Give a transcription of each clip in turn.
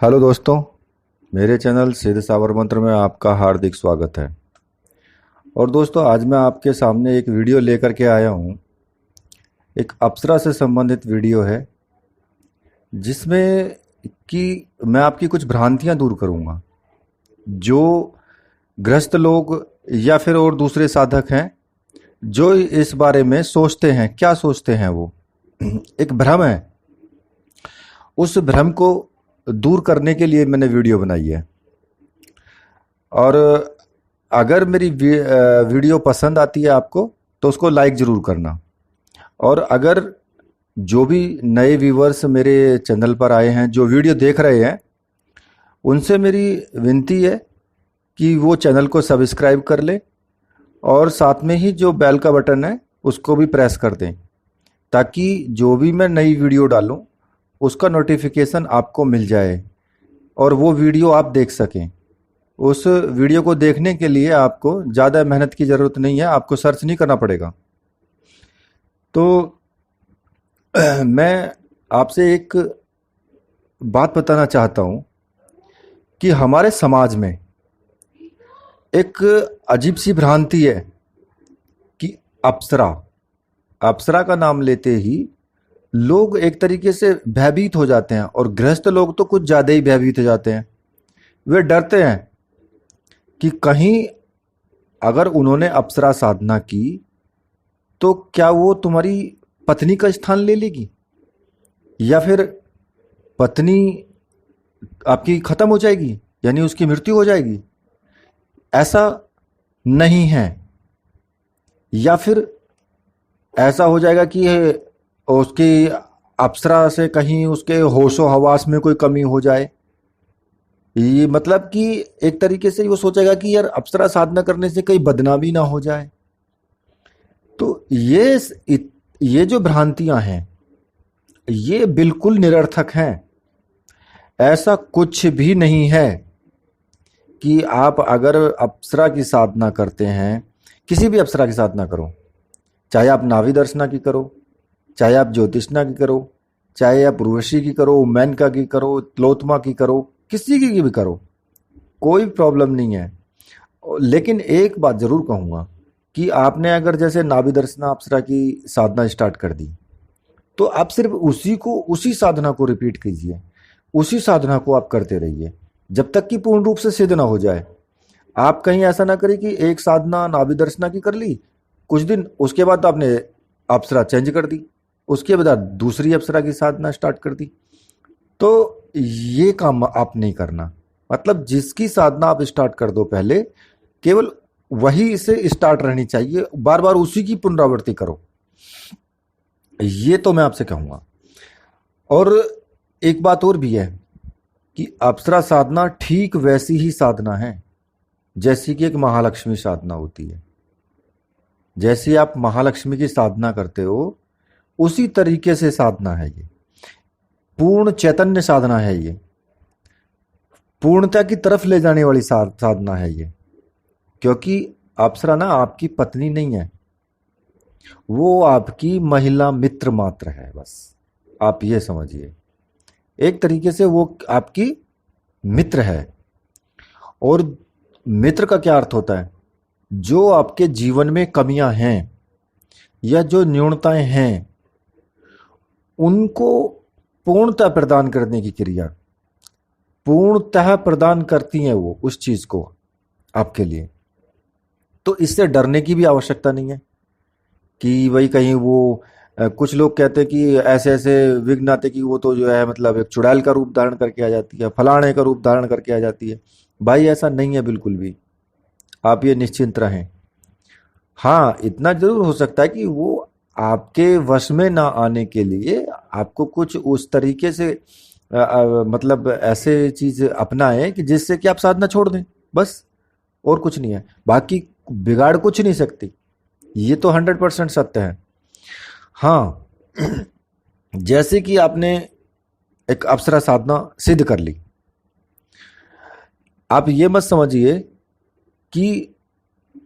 Hello दोस्तों, मेरे channel सिद्ध सावर मंत्र में आपका हार्दिक स्वागत है। और दोस्तों, आज मैं आपके सामने एक वीडियो लेकर के आया हूँ। एक अप्सरा से संबंधित वीडियो है जिसमें कि मैं आपकी कुछ भ्रांतियाँ दूर करूँगा जो गृहस्थ लोग या फिर और दूसरे साधक हैं जो इस बारे में सोचते हैं। क्या सोचते हैं वो एक भ्रम है। उस भ्रम को दूर करने के लिए मैंने वीडियो बनाई है। और अगर मेरी वीडियो पसंद आती है आपको तो उसको लाइक ज़रूर करना। और अगर जो भी नए व्यूवर्स मेरे चैनल पर आए हैं जो वीडियो देख रहे हैं, उनसे मेरी विनती है कि वो चैनल को सब्सक्राइब कर लें और साथ में ही जो बेल का बटन है उसको भी प्रेस कर दें, ताकि जो भी मैं नई वीडियो डालूं उसका नोटिफिकेशन आपको मिल जाए और वो वीडियो आप देख सकें। उस वीडियो को देखने के लिए आपको ज़्यादा मेहनत की ज़रूरत नहीं है, आपको सर्च नहीं करना पड़ेगा। तो मैं आपसे एक बात बताना चाहता हूँ कि हमारे समाज में एक अजीब सी भ्रांति है कि अप्सरा अप्सरा का नाम लेते ही लोग एक तरीके से भयभीत हो जाते हैं, और गृहस्थ लोग तो कुछ ज़्यादा ही भयभीत हो जाते हैं। वे डरते हैं कि कहीं अगर उन्होंने अप्सरा साधना की तो क्या वो तुम्हारी पत्नी का स्थान ले लेगी, या फिर पत्नी आपकी खत्म हो जाएगी, यानी उसकी मृत्यु हो जाएगी। ऐसा नहीं है। या फिर ऐसा हो जाएगा कि उसकी अप्सरा से कहीं उसके होशो हवास में कोई कमी हो जाए। ये मतलब कि एक तरीके से वो सोचेगा कि यार अप्सरा साधना करने से कहीं बदनामी ना हो जाए। तो ये जो भ्रांतियां हैं ये बिल्कुल निरर्थक हैं। ऐसा कुछ भी नहीं है कि आप अगर अप्सरा की साधना करते हैं, किसी भी अप्सरा की साधना करो, चाहे आप नाभि दर्शना की करो, चाहे आप ज्योतिषना की करो, चाहे आप उर्वशी की करो, मेनका की करो, तिलोत्तमा की करो, किसी की भी करो, कोई प्रॉब्लम नहीं है। लेकिन एक बात जरूर कहूंगा कि आपने अगर जैसे नाभि दर्शना अप्सरा की साधना स्टार्ट कर दी तो आप सिर्फ उसी साधना को रिपीट कीजिए, उसी साधना को आप करते रहिए जब तक कि पूर्ण रूप से सिद्ध ना हो जाए। आप कहीं ऐसा ना करें कि एक साधना नाभि दर्शना की कर ली कुछ दिन, उसके बाद आपने अप्सरा चेंज कर दी, उसके बाद दूसरी अप्सरा की साधना स्टार्ट कर दी। तो ये काम आप नहीं करना। मतलब जिसकी साधना आप स्टार्ट कर दो पहले, केवल वही से स्टार्ट रहनी चाहिए, बार बार उसी की पुनरावृत्ति करो। ये तो मैं आपसे कहूंगा। और एक बात और भी है कि अप्सरा साधना ठीक वैसी ही साधना है जैसी कि एक महालक्ष्मी साधना होती है। जैसे आप महालक्ष्मी की साधना करते हो उसी तरीके से साधना है ये। पूर्ण चैतन्य साधना है ये, पूर्णता की तरफ ले जाने वाली साधना है ये। क्योंकि अप्सरा ना आपकी पत्नी नहीं है, वो आपकी महिला मित्र मात्र है। बस आप ये समझिए, एक तरीके से वो आपकी मित्र है। और मित्र का क्या अर्थ होता है? जो आपके जीवन में कमियां हैं या जो न्यूनताएं हैं उनको पूर्णता प्रदान करने की क्रिया, पूर्णतः प्रदान करती हैं वो उस चीज को आपके लिए। तो इससे डरने की भी आवश्यकता नहीं है कि वही कहीं वो कुछ लोग कहते हैं कि ऐसे ऐसे विघ्न आते कि वो तो जो है मतलब एक चुड़ैल का रूप धारण करके आ जाती है, फलाने का रूप धारण करके आ जाती है। भाई ऐसा नहीं है बिल्कुल भी, आप ये निश्चिंत रहें। हाँ, इतना जरूर हो सकता है कि वो आपके वश में ना आने के लिए आपको कुछ उस तरीके से मतलब ऐसे चीज अपनाएं कि जिससे कि आप साधना छोड़ दें, बस। और कुछ नहीं है, बाकी बिगाड़ कुछ नहीं सकती। ये तो 100% सत्य है। हाँ, जैसे कि आपने एक अप्सरा साधना सिद्ध कर ली, आप ये मत समझिए कि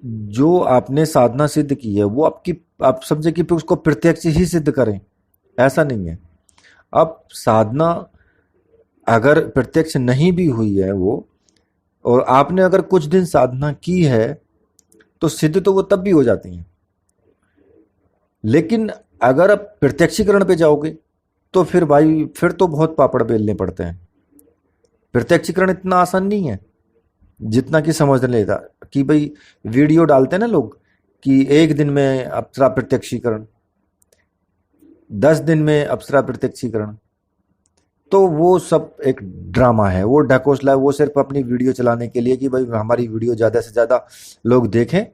जो आपने साधना सिद्ध की है वो आपकी, आप समझे कि उसको प्रत्यक्ष ही सिद्ध करें, ऐसा नहीं है। अब साधना अगर प्रत्यक्ष नहीं भी हुई है वो, और आपने अगर कुछ दिन साधना की है, तो सिद्ध तो वो तब भी हो जाती हैं। लेकिन अगर आप प्रत्यक्षीकरण पे जाओगे, तो फिर भाई फिर तो बहुत पापड़ बेलने पड़ते हैं। प्रत्यक्षीकरण इतना आसान नहीं है जितना कि समझ लेता। कि भाई वीडियो डालते हैं ना लोग कि 1 दिन में अप्सरा प्रत्यक्षीकरण, 10 दिन में अप्सरा प्रत्यक्षीकरण, तो वो सब एक ड्रामा है, वो ढकोसला है, वो सिर्फ अपनी वीडियो चलाने के लिए कि भाई हमारी वीडियो ज़्यादा से ज़्यादा लोग देखें,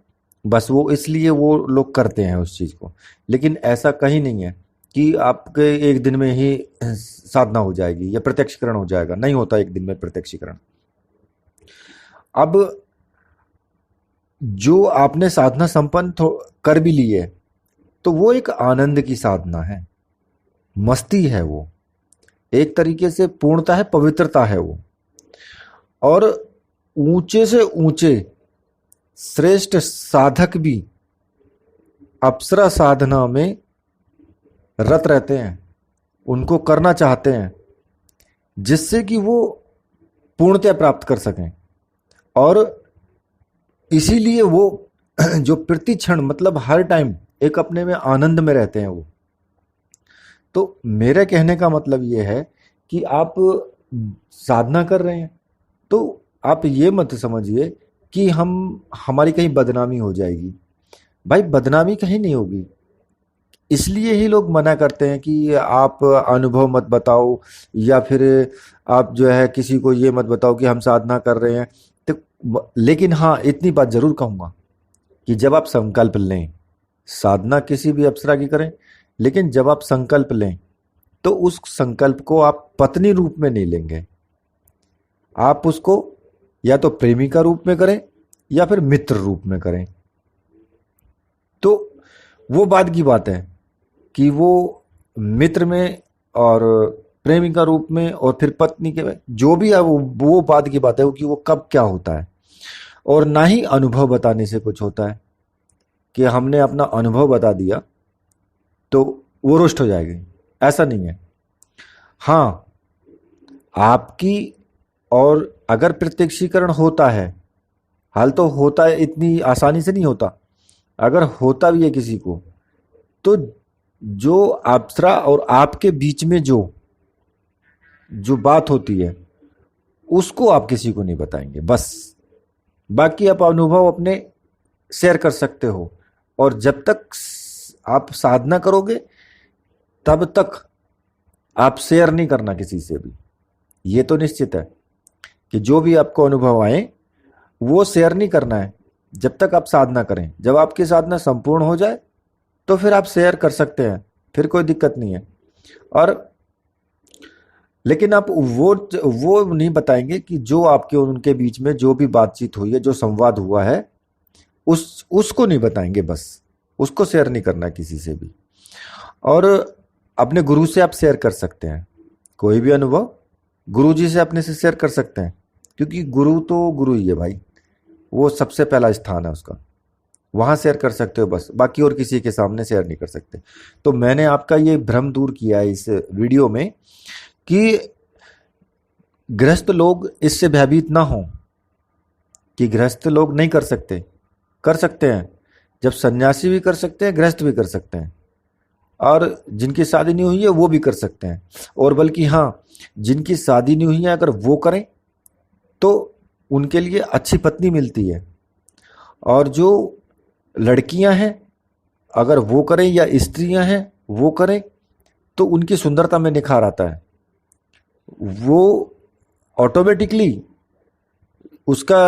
बस वो इसलिए वो लोग करते हैं उस चीज़ को। लेकिन ऐसा कहीं नहीं है कि आपके 1 दिन में ही साधना हो जाएगी या प्रत्यक्षीकरण हो जाएगा। नहीं होता 1 दिन में प्रत्यक्षीकरण। अब जो आपने साधना संपन्न कर भी ली है, तो वो एक आनंद की साधना है, मस्ती है, वो एक तरीके से पूर्णता है, पवित्रता है वो। और ऊंचे से ऊंचे श्रेष्ठ साधक भी अप्सरा साधना में रत रहते हैं, उनको करना चाहते हैं, जिससे कि वो पूर्णता प्राप्त कर सकें। और इसीलिए वो जो प्रति क्षण मतलब हर टाइम एक अपने में आनंद में रहते हैं वो। तो मेरे कहने का मतलब ये है कि आप साधना कर रहे हैं, तो आप ये मत समझिए कि हमारी कहीं बदनामी हो जाएगी। भाई बदनामी कहीं नहीं होगी। इसलिए ही लोग मना करते हैं कि आप अनुभव मत बताओ, या फिर आप जो है किसी को ये मत बताओ कि हम साधना कर रहे हैं। तो लेकिन हाँ, इतनी बात जरूर कहूँगा कि जब आप संकल्प लें, साधना किसी भी अप्सरा की करें, लेकिन जब आप संकल्प लें तो उस संकल्प को आप पत्नी रूप में नहीं लेंगे। आप उसको या तो प्रेमी का रूप में करें या फिर मित्र रूप में करें। तो वो बात की बात है कि वो मित्र में और प्रेमी का रूप में और फिर पत्नी के में, जो भी है वो बात की बात है कि वो कब क्या होता है। और ना ही अनुभव बताने से कुछ होता है कि हमने अपना अनुभव बता दिया तो वो रुष्ट हो जाएगी, ऐसा नहीं है। हाँ, आपकी, और अगर प्रत्यक्षीकरण होता है, हाल तो होता है, इतनी आसानी से नहीं होता। अगर होता भी है किसी को, तो जो अप्सरा और आपके बीच में जो जो बात होती है उसको आप किसी को नहीं बताएंगे बस। बाकी आप अनुभव अपने शेयर कर सकते हो। और जब तक आप साधना करोगे तब तक आप शेयर नहीं करना किसी से भी। ये तो निश्चित है कि जो भी आपको अनुभव आए वो शेयर नहीं करना है जब तक आप साधना करें। जब आपकी साधना संपूर्ण हो जाए तो फिर आप शेयर कर सकते हैं, फिर कोई दिक्कत नहीं है। और लेकिन आप वो नहीं बताएंगे कि जो आपके और उनके बीच में जो भी बातचीत हुई है, जो संवाद हुआ है, उसको नहीं बताएंगे बस। उसको शेयर नहीं करना किसी से भी। और अपने गुरु से आप शेयर कर सकते हैं, कोई भी अनुभव गुरु जी से अपने से शेयर कर सकते हैं, क्योंकि गुरु तो गुरु ही है भाई, वो सबसे पहला स्थान है उसका। वहां शेयर कर सकते हो बस, बाकी और किसी के सामने शेयर नहीं कर सकते। तो मैंने आपका ये भ्रम दूर किया है इस वीडियो में कि गृहस्थ लोग इससे भयभीत ना हो कि गृहस्थ लोग नहीं कर सकते। कर सकते हैं, जब सन्यासी भी कर सकते हैं, गृहस्थ भी कर सकते हैं, और जिनकी शादी नहीं हुई है वो भी कर सकते हैं। और बल्कि हाँ, जिनकी शादी नहीं हुई है अगर वो करें तो उनके लिए अच्छी पत्नी मिलती है। और जो लड़कियां हैं अगर वो करें या स्त्रियां हैं वो करें तो उनकी सुंदरता में निखार आता है। वो ऑटोमेटिकली उसका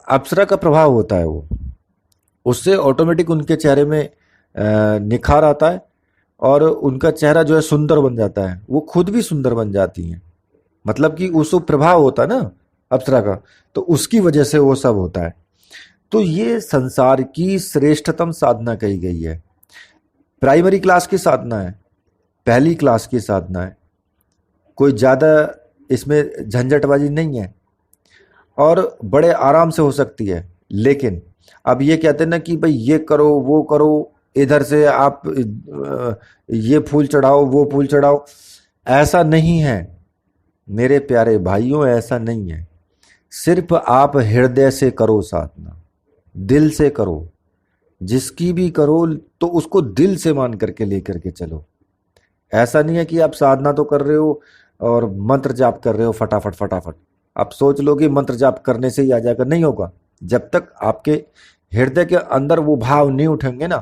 अप्सरा का प्रभाव होता है, वो उससे ऑटोमेटिक उनके चेहरे में निखार आता है और उनका चेहरा जो है सुंदर बन जाता है। वो खुद भी सुंदर बन जाती हैं, मतलब कि उसको प्रभाव होता है ना अप्सरा का, तो उसकी वजह से वो सब होता है। तो ये संसार की श्रेष्ठतम साधना कही गई है। प्राइमरी क्लास की साधना है, पहली क्लास की साधना है, कोई ज़्यादा इसमें झंझटबाजी नहीं है और बड़े आराम से हो सकती है। लेकिन अब ये कहते हैं ना कि भाई ये करो वो करो, इधर से आप ये फूल चढ़ाओ वो फूल चढ़ाओ, ऐसा नहीं है। मेरे प्यारे भाइयों, ऐसा नहीं है। सिर्फ आप हृदय से करो साधना, दिल से करो। जिसकी भी करो तो उसको दिल से मान करके लेकर के चलो। ऐसा नहीं है कि आप साधना तो कर रहे हो और मंत्र जाप कर रहे हो फटाफट फटाफट। आप सोच लो कि मंत्र जाप करने से ही आ जाएगा, नहीं होगा। जब तक आपके हृदय के अंदर वो भाव नहीं उठेंगे ना,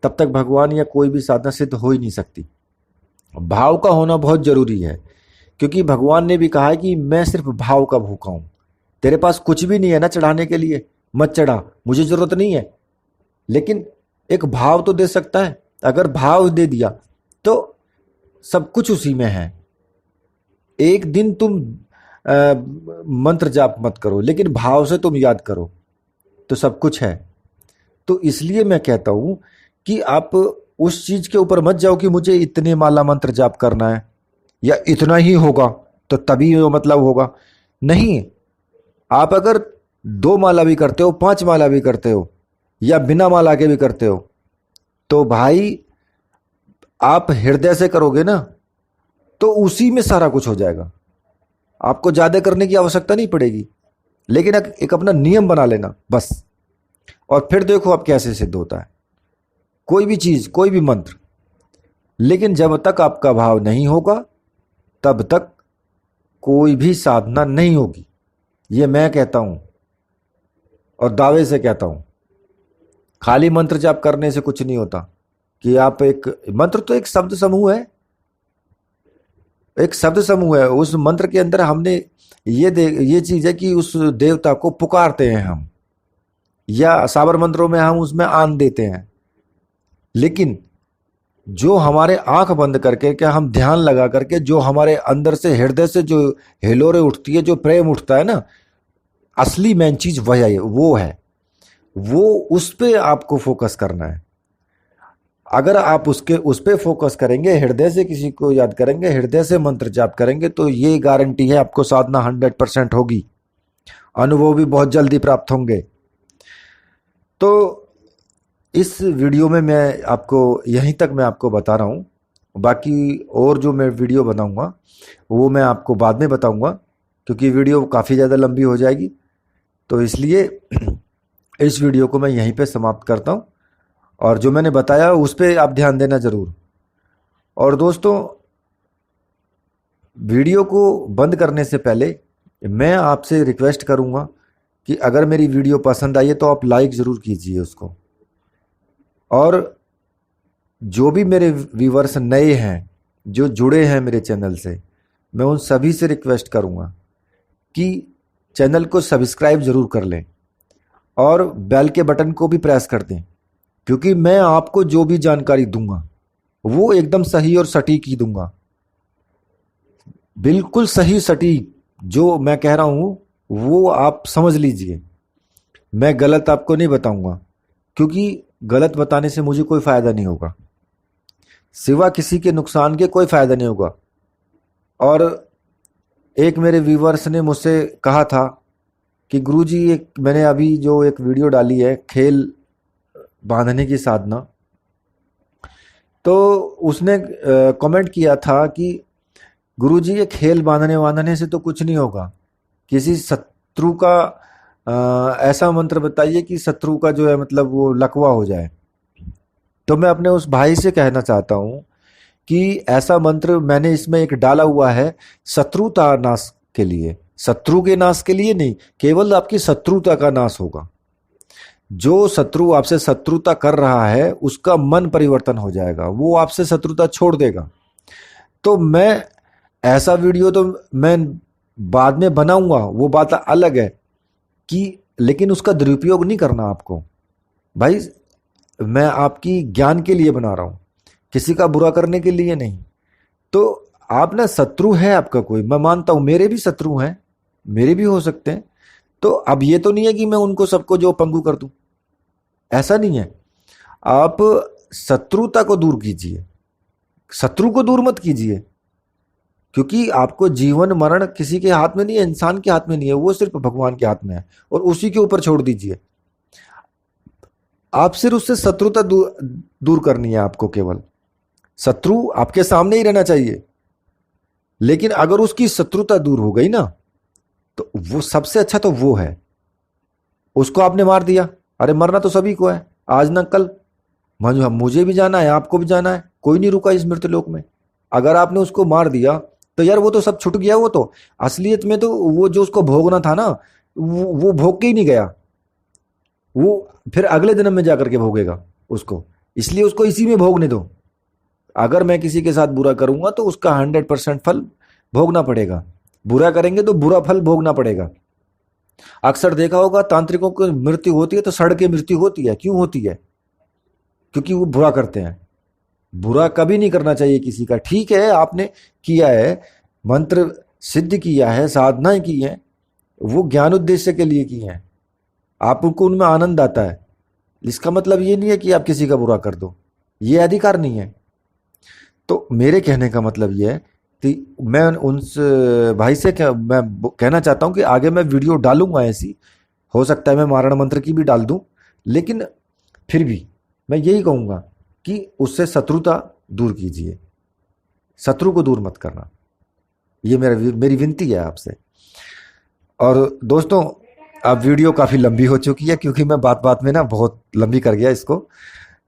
तब तक भगवान या कोई भी साधना सिद्ध हो ही नहीं सकती। भाव का होना बहुत जरूरी है, क्योंकि भगवान ने भी कहा है कि मैं सिर्फ भाव का भूखा हूं। तेरे पास कुछ भी नहीं है ना चढ़ाने के लिए, मत चढ़ा, मुझे जरूरत नहीं है। लेकिन एक भाव तो दे सकता है। अगर भाव दे दिया तो सब कुछ उसी में है। एक दिन तुम मंत्र जाप मत करो, लेकिन भाव से तुम याद करो तो सब कुछ है। तो इसलिए मैं कहता हूं कि आप उस चीज के ऊपर मत जाओ कि मुझे इतने माला मंत्र जाप करना है या इतना ही होगा तो तभी वो मतलब होगा। नहीं, आप अगर 2 माला भी करते हो, 5 माला भी करते हो या बिना माला के भी करते हो, तो भाई आप हृदय से करोगे ना, तो उसी में सारा कुछ हो जाएगा। आपको ज्यादा करने की आवश्यकता नहीं पड़ेगी। लेकिन एक अपना नियम बना लेना बस, और फिर देखो अब कैसे सिद्ध होता है कोई भी चीज, कोई भी मंत्र। लेकिन जब तक आपका भाव नहीं होगा तब तक कोई भी साधना नहीं होगी। ये मैं कहता हूं और दावे से कहता हूं। खाली मंत्र जाप करने से कुछ नहीं होता। कि आप एक मंत्र तो एक शब्द समूह है, एक शब्द समूह है। उस मंत्र के अंदर हमने ये चीज है कि उस देवता को पुकारते हैं हम, या साबर मंत्रों में हम उसमें आन देते हैं। लेकिन जो हमारे आंख बंद करके, क्या हम ध्यान लगा करके, जो हमारे अंदर से हृदय से जो हिलोरे उठती है, जो प्रेम उठता है ना, असली मेन चीज वह है, वो उस पे आपको फोकस करना है। अगर आप उस पे फोकस करेंगे, हृदय से किसी को याद करेंगे, हृदय से मंत्र जाप करेंगे, तो ये गारंटी है आपको साधना 100% होगी। अनुभव भी बहुत जल्दी प्राप्त होंगे। तो इस वीडियो में मैं आपको यहीं तक मैं आपको बता रहा हूं। बाकी और जो मैं वीडियो बनाऊंगा वो मैं आपको बाद में बताऊंगा, क्योंकि वीडियो काफ़ी ज़्यादा लंबी हो जाएगी। तो इसलिए इस वीडियो को मैं यहीं पे समाप्त करता हूं, और जो मैंने बताया उस पर आप ध्यान देना ज़रूर। और दोस्तों, वीडियो को बंद करने से पहले मैं आपसे रिक्वेस्ट करूंगा कि अगर मेरी वीडियो पसंद आई है तो आप लाइक ज़रूर कीजिए उसको। और जो भी मेरे व्यूवर्स नए हैं, जो जुड़े हैं मेरे चैनल से, मैं उन सभी से रिक्वेस्ट करूंगा कि चैनल को सब्सक्राइब ज़रूर कर लें और बेल के बटन को भी प्रेस कर दें, क्योंकि मैं आपको जो भी जानकारी दूंगा वो एकदम सही और सटीक ही दूंगा। बिल्कुल सही सटीक जो मैं कह रहा हूं वो आप समझ लीजिए। मैं गलत आपको नहीं बताऊंगा, क्योंकि गलत बताने से मुझे कोई फायदा नहीं होगा, सिवा किसी के नुकसान के कोई फायदा नहीं होगा। और एक मेरे व्यूवर्स ने मुझसे कहा था कि गुरुजी, एक मैंने अभी जो एक वीडियो डाली है खेल बांधने की साधना, तो उसने कमेंट किया था कि गुरुजी ये खेल बांधने से तो कुछ नहीं होगा, किसी शत्रु का ऐसा मंत्र बताइए कि शत्रु का जो है मतलब वो लकवा हो जाए। तो मैं अपने उस भाई से कहना चाहता हूं कि ऐसा मंत्र मैंने इसमें एक डाला हुआ है शत्रुता नाश के लिए। शत्रु के नाश के लिए नहीं, केवल आपकी शत्रुता का नाश होगा। जो शत्रु आपसे शत्रुता कर रहा है उसका मन परिवर्तन हो जाएगा, वो आपसे शत्रुता छोड़ देगा। तो मैं ऐसा वीडियो तो मैं बाद में बनाऊंगा, वो बात अलग है कि, लेकिन उसका दुरुपयोग नहीं करना आपको भाई। मैं आपकी ज्ञान के लिए बना रहा हूं, किसी का बुरा करने के लिए नहीं। तो आप ना, शत्रु है आपका कोई, मैं मानता हूं मेरे भी शत्रु हैं, मेरे भी हो सकते हैं। तो अब ये तो नहीं है कि मैं उनको सबको जो पंगु कर दूं, ऐसा नहीं है। आप शत्रुता को दूर कीजिए, शत्रु को दूर मत कीजिए, क्योंकि आपको जीवन मरण किसी के हाथ में नहीं है, इंसान के हाथ में नहीं है, वो सिर्फ भगवान के हाथ में है, और उसी के ऊपर छोड़ दीजिए। आप सिर्फ उससे शत्रुता दूर करनी है आपको। केवल शत्रु आपके सामने ही रहना चाहिए, लेकिन अगर उसकी शत्रुता दूर हो गई ना, तो वो सबसे अच्छा तो वो है। उसको आपने मार दिया, अरे मरना तो सभी को है, आज ना कल। मुझे भी जाना है, आपको भी जाना है, कोई नहीं रुका इस मृत्यलोक में। अगर आपने उसको मार दिया तो यार वो तो सब छूट गया। वो तो असलियत में तो वो जो उसको भोगना था ना, वो भोग के ही नहीं गया। वो फिर अगले जन्म में जाकर के भोगेगा उसको। इसलिए उसको इसी में भोगने दो। अगर मैं किसी के साथ बुरा करूंगा तो उसका 100% फल भोगना पड़ेगा। बुरा करेंगे तो बुरा फल भोगना पड़ेगा। अक्सर देखा होगा तांत्रिकों की मृत्यु होती है तो सड़ के मृत्यु होती है। क्यों होती है? क्योंकि वो बुरा करते हैं। बुरा कभी नहीं करना चाहिए किसी का। ठीक है, आपने किया है, मंत्र सिद्ध किया है, साधनाएं की हैं, वो ज्ञान उद्देश्य के लिए की हैं, आपको उनमें आनंद आता है। इसका मतलब ये नहीं है कि आप किसी का बुरा कर दो, ये अधिकार नहीं है। तो मेरे कहने का मतलब ये है कि मैं उन भाई से मैं कहना चाहता हूं कि आगे मैं वीडियो डालूंगा ऐसी। हो सकता है मैं मारण मंत्र की भी डाल दूं, लेकिन फिर भी मैं यही कहूंगा कि उससे शत्रुता दूर कीजिए। शत्रु को दूर मत करना, ये मेरी विनती है आपसे। और दोस्तों, अब वीडियो काफ़ी लंबी हो चुकी है, क्योंकि मैं बात बात में ना बहुत लंबी कर गया इसको,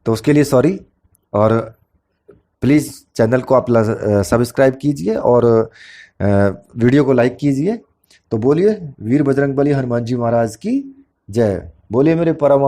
तो उसके लिए सॉरी। और प्लीज़ चैनल को आप सब्सक्राइब कीजिए और वीडियो को लाइक कीजिए। तो बोलिए वीर बजरंगबली हनुमान जी महाराज की जय। बोलिए मेरे परम